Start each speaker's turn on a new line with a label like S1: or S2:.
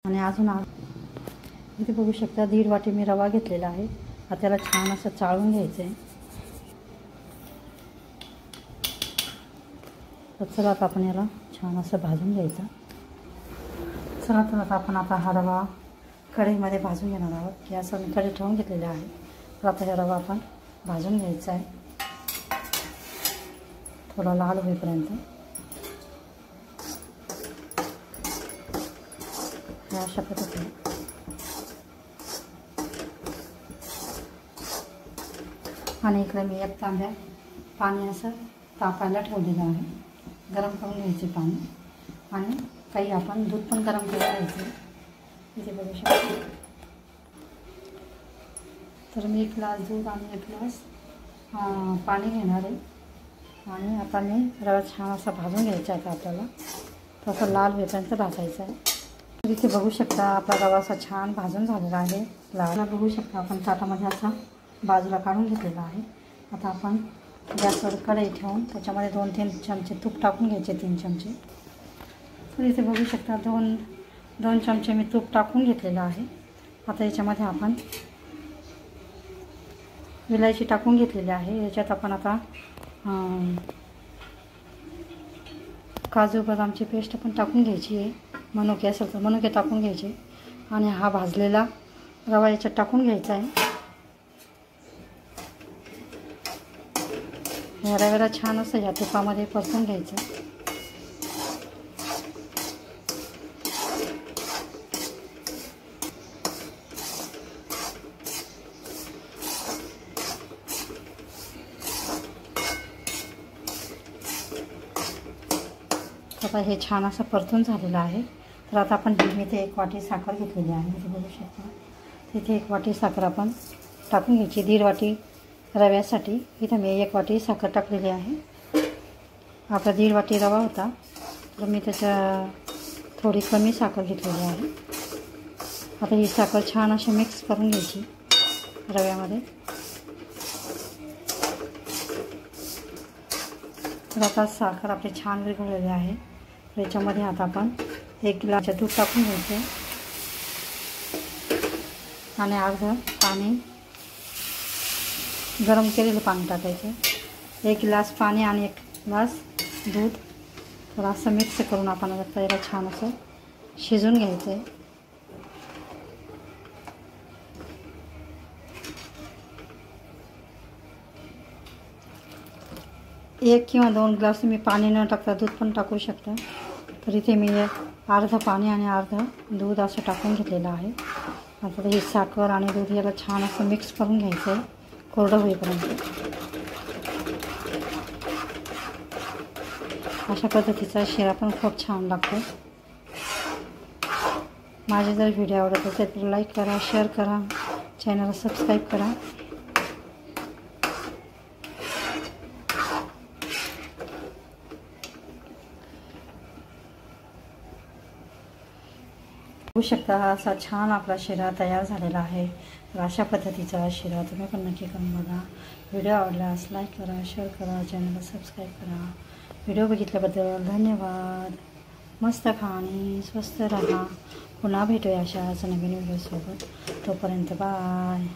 S1: आणि अजून इथे बघू शकता 1.5 वाटी मी रवा घेतलेला आहे। आता त्याला छान असं चाळून घ्यायचं आहे। तर चला आता आपण याला छान असं भाजून घ्यायचं। चला तर आपण आता हा रवा कढईमध्ये भाजून घेणार आहोत। गॅसवर मी कढई ठेवून घेतलेली आहे। तर आता हा रवा आपण भाजून घ्यायचा आहे थोडा लाल होईपर्यंत। अशा पद्धतीने आणि इकडे मी एक तांब्या पाणी असं तापायला ठेवलेलं आहे। गरम करून घ्यायचे पाणी आणि काही आपण दूध पण गरम करून घ्यायचे। इथे बघू शकता। तर मी 1 ग्लास दूध आणि 1 ग्लास पाणी घेणार आहे आणि आता मी रवा छान असा भाजून घ्यायचा आहे। आपल्याला तसं लाल होईपर्यंत भाजायचं आहे। तर इथे बघू शकता आपला रवा असा छान भाजून झालेला आहे। लाल बघू शकता आपण ताटामध्ये असा बाजूला काढून घेतलेला आहे। आता आपण गॅसवर कढई ठेवून त्याच्यामध्ये 2-3 चमचे तूप टाकून घ्यायचे, 3 चमचे। तर इथे बघू शकता 2 चमचे मी तूप टाकून घेतलेलं आहे। आता याच्यामध्ये आपण विलायची टाकून घेतलेली आहे। याच्यात आपण आता काजू बदामची पेस्ट पण टाकून घ्यायची आहे। मनुके असेल तर मनुके टाकून घ्यायचे आणि हा भाजलेला रवा याच्यात टाकून घ्यायचा आहे। या रव्याला छान असं या तुपामध्ये परतून घ्यायचं। आता हे छान असं परतून झालेलं आहे। तर आता आपण इथे 1 वाटी साखर घेतलेली आहे। इथे बघू शकता तिथे 1 वाटी साखर आपण टाकून घ्यायची। 1.5 वाटी रव्यासाठी इथे मी 1 वाटी साखर टाकलेली आहे। आपला 1.5 वाटी रवा होता तर मी त्याच्या थोडी कमी साखर घेतलेली आहे। आता ही साखर छान अशी मिक्स करून घ्यायची रव्यामध्ये। तर आता साखर आपली छान विरघळलेली आहे। तर याच्यामध्ये आता आपण 1 ग्लास दूध टाकून घ्यायचं आणि अर्धं पाणी गरम केलेलं पाणी टाकायचं। 1 ग्लास पाणी आणि 1 ग्लास दूध। तर असं मिक्स करून आपण आता याला छान असं शिजून घ्यायचं आहे। 1 किंवा 2 ग्लास तुम्ही पाणी न टाकता दूध पण टाकू शकता। तर इथे मी अर्धं पाणी आणि अर्धं दूध असं टाकून घेतलेलं आहे। आता ही साखर आणि दूध याला छान असं मिक्स करून घ्यायचं आहे कोरडं होईपर्यंत। अशा पद्धतीचा शिरा पण खूप छान लागतो। माझे जर व्हिडिओ आवडत असेल तर लाईक करा, शेअर करा, चॅनलला सबस्क्राईब करा। बघू शकता असा छान आपला शिरा तयार झालेला आहे। तर अशा पद्धतीचा शिरा तुम्ही पण नक्की करून बघा। व्हिडिओ आवडल्यास लाईक करा, शेअर करा, चॅनलला सबस्क्राईब करा। व्हिडिओ बघितल्याबद्दल धन्यवाद। मस्त खा आणि स्वस्त राहा। पुन्हा भेटूया अशाच नवीन व्हिडिओसोबत। तोपर्यंत बाय।